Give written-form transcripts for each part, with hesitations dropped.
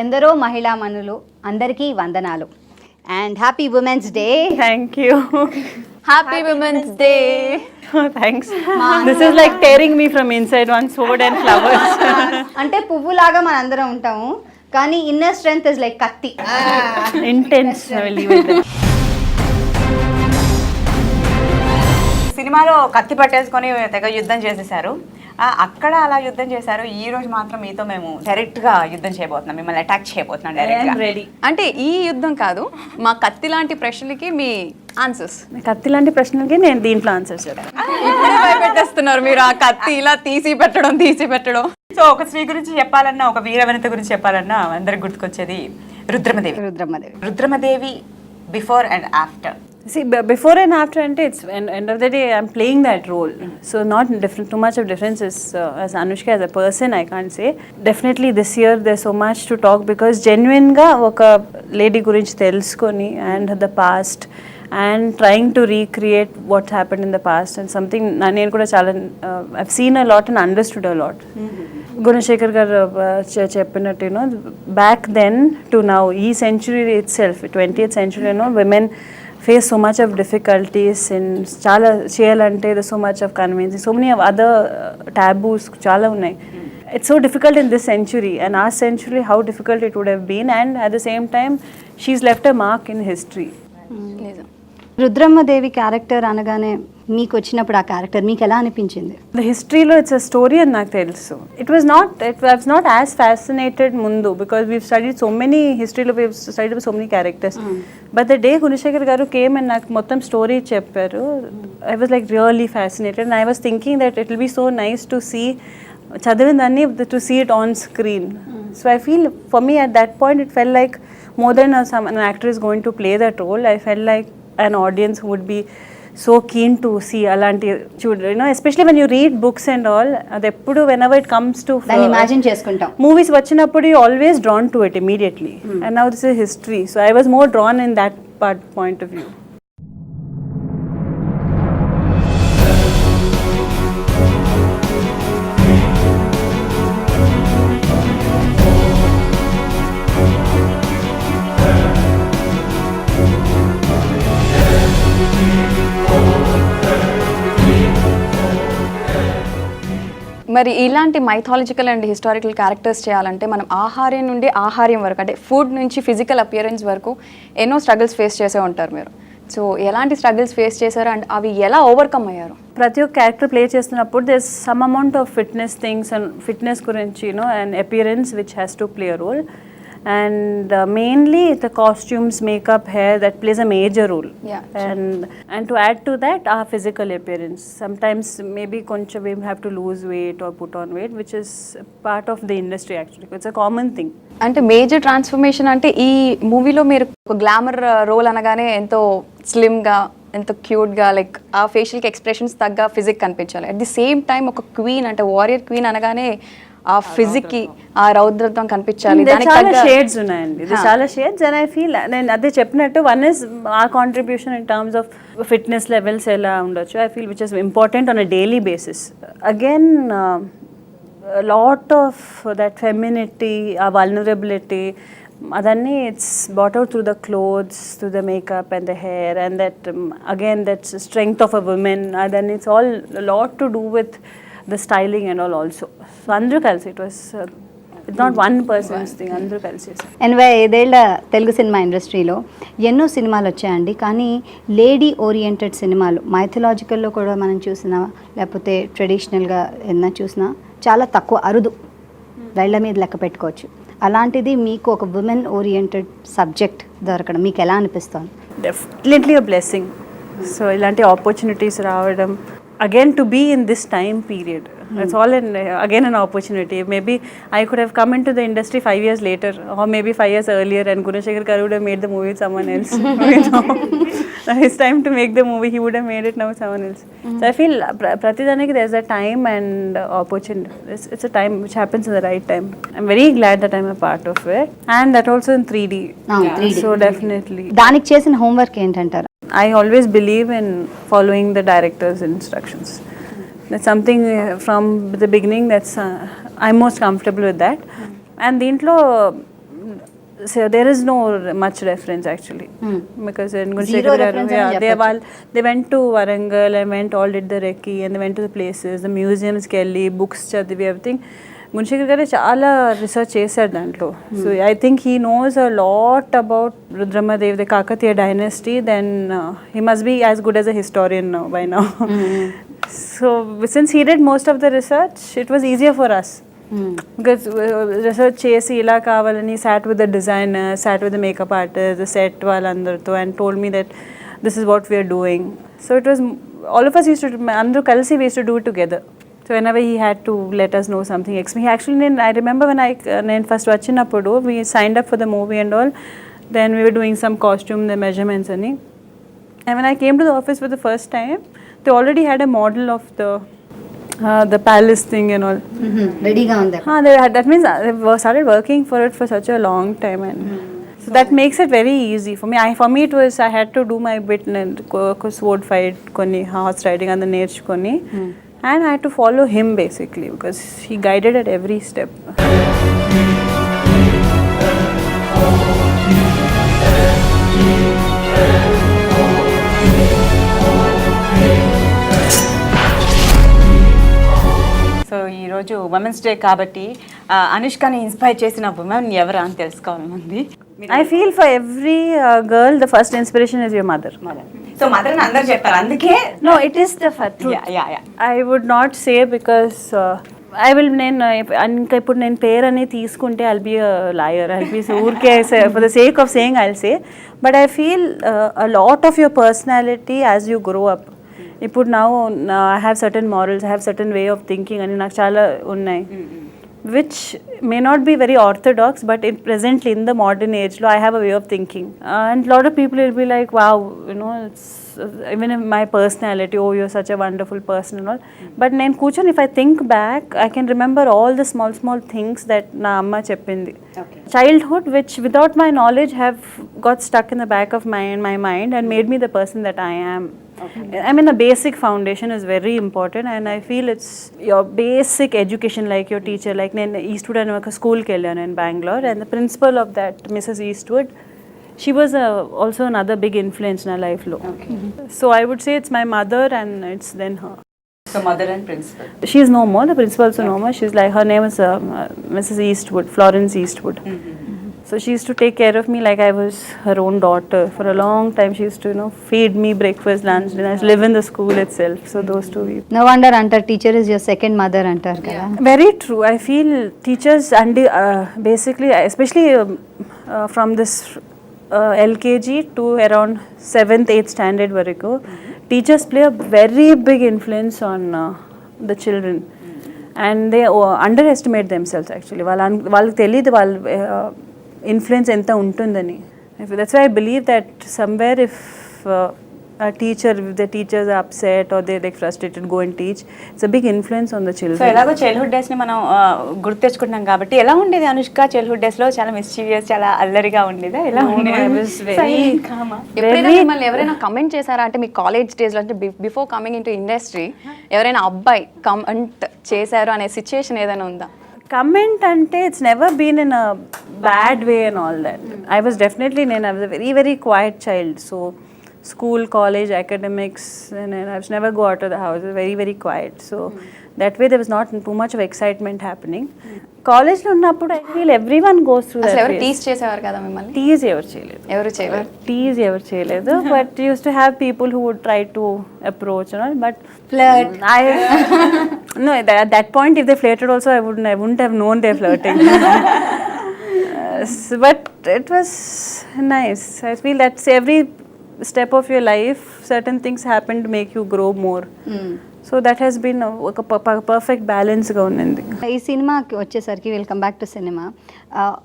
ఎందరో మహిళామణులు అందరికీ వందనాలు and happy women's day. Thank you. Happy Women's Day. Oh, thanks. This is like tearing me from inside, one sword and flowers. అంటే పువ్వులాగా మనందరం ఉంటాము కానీ inner strength is like కత్తి. Intense. I will leave it there. సినిమాలో కత్తి పట్టేసుకొని తెగ యుద్ధం చేసేసారు. అక్కడ అలా యుద్ధం చేశారు. ఈ రోజు మాత్రం మీతో మేము డైరెక్ట్ గా యుద్ధం చేయబోతున్నాం, మిమ్మల్ని అటాక్ చేయబోతున్నాం డైరెక్ట్ గా. Ready. అంటే ఈ యుద్ధం కాదు, మా కత్తి లాంటి ప్రశ్నలకి మీ ఆన్సర్స్. కత్తి లాంటి ప్రశ్నలకి నేను దీంట్లో ఆన్సర్స్ చెప్తాను. ఇప్పుడే భయపెట్టేస్తున్నారు మీరు, ఆ కత్తి ఇలా తీసి పెట్టడం. సో ఒక స్త్రీ గురించి చెప్పాలన్నా, ఒక వీరవనిత గురించి చెప్పాలన్నా అందరికి గుర్తుకొచ్చేది Rudramadevi. Rudramadevi before and after. See, before and after, it's end of the day, I'm playing that role. So not different, too much of difference is as Anushka as a person, I can't say. Definitely this year there's so much to talk because genuine ga oka lady gurinchi telusukoni and the past and trying to recreate what happened in the past and something nenu kuda chaala I've seen a lot and understood a lot. Gunashekar garu cheppinattu, back then to now, ee century itself, 20th century, women face so much of difficulties and chala cheyalante there's so much of convenience, so many of other taboos chala unnai. It's so difficult in this century and our century how difficult it would have been, and at the same time she's left a mark in history. Rudrammadevi character అనగానే మీకు వచ్చినప్పుడు ఆ character మీకు ఎలా అనిపించింది? The history lo it's a story and నాకు తెలుసు. It was not as fascinated mundu because we've studied so many history lo, we've studied so many characters. But the day Gunashekar garu came and నాకు మొత్తం story చెప్పారు, I was like really fascinated and I was thinking that it will be so nice to see చదివిందాన్ని to see it on screen. So I feel for me at that point it felt like more than an actor is going to play that role, I felt like an audience would be so keen to see alanti children, especially when you read books and all, adeppudu whenever it comes to దాన్ని imagine చేసుకుంటాం. movies vachinappudu you always drawn to it immediately. And now this is history, so I was more drawn in that point of view. మరి ఇలాంటి mythological and historical characters చేయాలంటే మనం ఆహార్యం నుండి ఆహార్యం వరకు, అంటే food నుంచి ఫిజికల్ అపియరెన్స్ వరకు ఎన్నో స్ట్రగుల్స్ ఫేస్ చేసే ఉంటారు మీరు. సో ఎలాంటి స్ట్రగుల్స్ ఫేస్ చేశారు అండ్ అవి ఎలా ఓవర్కమ్ అయ్యారు? ప్రతి ఒక్క క్యారెక్టర్ ప్లే చేస్తున్నప్పుడు there's some amount of fitness things and fitness గురించి and appearance which has to play a role. And mainly the costumes, makeup, hair, that plays a major role. Yeah, and to add to that our physical appearance, sometimes maybe koncha we have to lose weight or put on weight, which is part of the industry actually, it's a common thing. అంటే major transformation అంటే ఈ మూవీలో మీరు ఒక glamour role అనగానే ఎంతో స్లిమ్గా, ఎంతో క్యూట్గా, లైక్ ఆ ఫేషియల్కి ఎక్స్ప్రెషన్స్ తగ్గ ఫిజిక్ కనిపించాలి. అట్ ది సేమ్ టైం ఒక క్వీన్ అంటే వారియర్ క్వీన్ అనగానే ఆ ఫిజిక్ కి ఆ రౌద్రత్వం కనిపించాలి. చాలా షేడ్స్ ఉన్నాయండి, చాలా షేడ్స్. అండ్ ఐ ఫీల్ నేను అదే చెప్పినట్టు one is a contribution in terms of fitness levels ఎలా ఉండొచ్చు, I feel which is important on a daily basis. Again lot of that femininity, ఆ వల్నరబిలిటీ, అదన్నీ it's brought out through the clothes, through the makeup and the hair and that again that strength of a woman, అదన్నీ it's all lot to do with the styling and all also. So andru kalsi, it was it's not one person's thing, andru kalsi. 85 ఏళ్ల Telugu cinema ఇండస్ట్రీలో ఎన్నో సినిమాలు వచ్చాయండి, కానీ lady oriented సినిమాలు మైథలాజికల్లో కూడా మనం చూసినా లేకపోతే ట్రెడిషనల్గా ఏదైనా చూసినా చాలా తక్కువ, అరుదు, వేళ్ల మీద లెక్క పెట్టుకోవచ్చు. అలాంటిది మీకు ఒక ఉమెన్ ఓరియంటెడ్ సబ్జెక్ట్ దొరకడం మీకు ఎలా అనిపిస్తుంది? Definitely a blessing. So ఇలాంటి ఆపర్చునిటీస్ రావడం, again to be in this time period, it's all again an opportunity. Maybe I could have come into the industry 5 years later or maybe 5 years earlier and Gunashekar garu would have made the movie with someone else. Now it's time to make the movie, he would have made it now with someone else. So I feel pratidhaniki there's a time and opportunity, it's a time which happens in the right time. I'm very glad that I'm a part of it, and that also in 3D. 3D. So definitely దానికి చేసిన homework ఏంటంటారు? I always believe in following the director's instructions. That's something from the beginning that's I'm most comfortable with that. And దీంట్లో so there is no much reference actually. Because in Zero reference అని చెప్పొచ్చు. they went to Warangal and all did the recce and they went to the places, the museums కి వెళ్ళి books చదివి everything. Gunasekhar గారు చాలా research చేశారు దాంట్లో. So I think he knows a lot about Rudramadevi, the Kakatiya dynasty. Then he must be as good as a historian by now. So since he did most of the research, it was easier for us. Because research చేసి ఇలా కావాలని sat with the designer, sat with the makeup artist, the set వాళ్ళందరితో and told me that this is what we are doing. So it was all of us use to, అందరూ కలిసి we used to do it together. So whenever he had to let us know something, he actually, I remember when I first vachinappudu, we signed up for the movie and all. Then we were doing some costume, the measurements and when I came to the office for the first time, they already had a model of the palace thing and all. రెడీగా ఉంది. They had, that means they started working for it for such a long time, and so that makes it very easy for me. For me it was, I had to do my bit and sword fight konni, horse riding and the నేర్చుకొని, and I had to follow him basically because he guided at every step. So ఈరోజు women's day కాబట్టి అనుష్కని inspire చేసిన women ఎవరు అని తెలుసుకోవాలనుంది. I feel for every girl the first inspiration is your mother. So mother అని అందరు చెప్తారు, అందుకే No, it is the truth. Yeah. I would not say because I will, ఇంకా ఇప్పుడు నేను పేరు అనేది తీసుకుంటే I'll be a liar. I'll be ఊరికే for the sake of saying I'll say. But I feel a lot of your personality as you grow up. ఇప్పుడు now I have certain morals, I have certain way of thinking అని నాకు చాలా ఉన్నాయి. Which may not be very orthodox, but presently in the modern age, I have a way of thinking. And a lot of people will be like, wow, it's even in my personality, oh, you're such a wonderful person and all. But నేను కూర్చొని, if I think back, I can remember all the small things that na amma cheppindi. Childhood, which without my knowledge have got stuck in the back of my mind and made me the person that I am. I mean, the basic foundation is very important, and I feel it's your basic education, like your teacher. Like in Eastwood and school ke ellanu in Bangalore, and the principal of that, Mrs. Eastwood, she was also another big influence in our life. So I would say it's my mother, and it's then her. So mother and principal. She is no more. The principal also no more. She's like, her name is Mrs. Eastwood, Florence Eastwood. So she used to take care of me like I was her own daughter. For a long time she used to, feed me breakfast, lunch, dinner. I used to live in the school itself. So those two people. No wonder antar teacher is your second mother antar kada. Very true. I feel teachers and basically, especially from this LKG to around 7th, 8th standard varaku, teachers play a very big influence on the children. And they underestimate themselves actually. వాళ్ళకి తెలియదు వాళ్ళ influence ఎంత ఉంటుందని. That's why I believe that somewhere if a teacher, if the teachers are upset or they're like frustrated, go and teach, it's a big influence on the children. So ఎలాగో childhood డేస్ని మనం గుర్తు తెచ్చుకుంటున్నాం కాబట్టి, ఎలా ఉండేది Anushka childhood డేస్లో? చాలా mischievous, చాలా అల్లరిగా ఉండేదా? ఎలా ఉండేది? ఎప్పుడైనా మిమ్మల్ని ఎవరైనా కమెంట్ చేశారా అంటే మీ కాలేజ్ డేస్లో, అంటే before coming in to industry ఎవరైనా అబ్బాయి కమెంట్ చేశారు అనే సిచ్యుయేషన్ ఏదైనా ఉందా? Comment ante, it's never been in a bad way and all that. I was definitely, I was a very, very quiet child. So school, college, academics, and I was never go out of the house. I was very, very quiet. So that way there was not too much of excitement happening. College lo unnappudu I feel everyone goes through that. అసలు ఎవరు tease చేసేవారు కదా మిమ్మల్ని? Tease ever cheyaledu. ఎవరు చేయలేరు. Tease ever cheyaledu. But used to have people who would try to approach and all. But Flirt. No, at that point if they flirted also I wouldn't have known they're flirting. But it was nice. I feel that's every step of your life, certain things happen to make you grow more. So that has been a perfect balance గా ఉన్నది. ఈ సినిమాకి వచ్చేసరికి welcome back to cinema,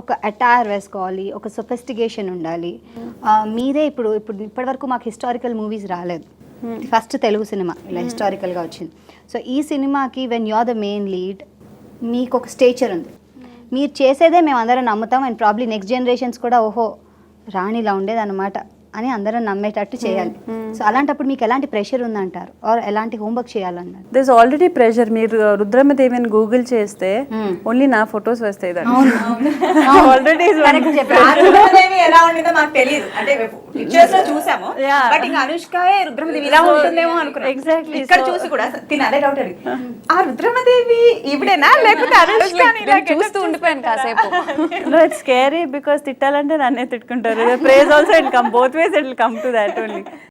ఒక attire వేసుకోవాలి, ఒక sophistication ఉండాలి. మీరే ఇప్పటివరకు మాకు హిస్టారికల్ మూవీస్ రాలేదు, ఫస్ట్ తెలుగు సినిమా ఇలా హిస్టారికల్గా వచ్చింది. సో ఈ సినిమాకి when you are the main lead, మీకు ఒక స్టేచర్ ఉంది, మీరు చేసేదే మేము అందరం నమ్ముతాం. అండ్ ప్రాబ్లీ నెక్స్ట్ జనరేషన్స్ కూడా ఓహో రాణిలా ఉండేది అన్నమాట అని అందరం నమ్మేటట్టు చేయాలి. సో అలాంటప్పుడు మీకు ఎలాంటి ప్రెషర్ ఉందంటారు ఆర్ ఎలాంటి హోంవర్క్ చేయాలన్నారు? This already pressure. మీరు రుద్రమదేవిని గూగుల్ చేస్తే ఓన్లీ నా ఫొటోస్ వస్తాయి ఆల్రెడీ. రుద్రమదేవి ఎలా ఉండిందో మాకు తెలియదు, అంటే పిక్చర్స్ లో చూసాము, బట్ ఇంకా అనుష్క రుద్రమదేవి ఇలా ఉంటుందేమో అనుకున్నాం. ఎగ్జాక్ట్లీ. ఇక్కడ చూసి కూడా తిన అదే డౌట్ అడిగి ఆ రుద్రమదేవి ఇవిడేనా లేకపోతే అనుష్క అని ఇలా చూస్తూ ఉండిపోయాను కాసేపు. No, it's scary because తిట్టాలంటే నన్నే తిట్టుకుంటారు. Praise also it will come both ways, it will come to that only.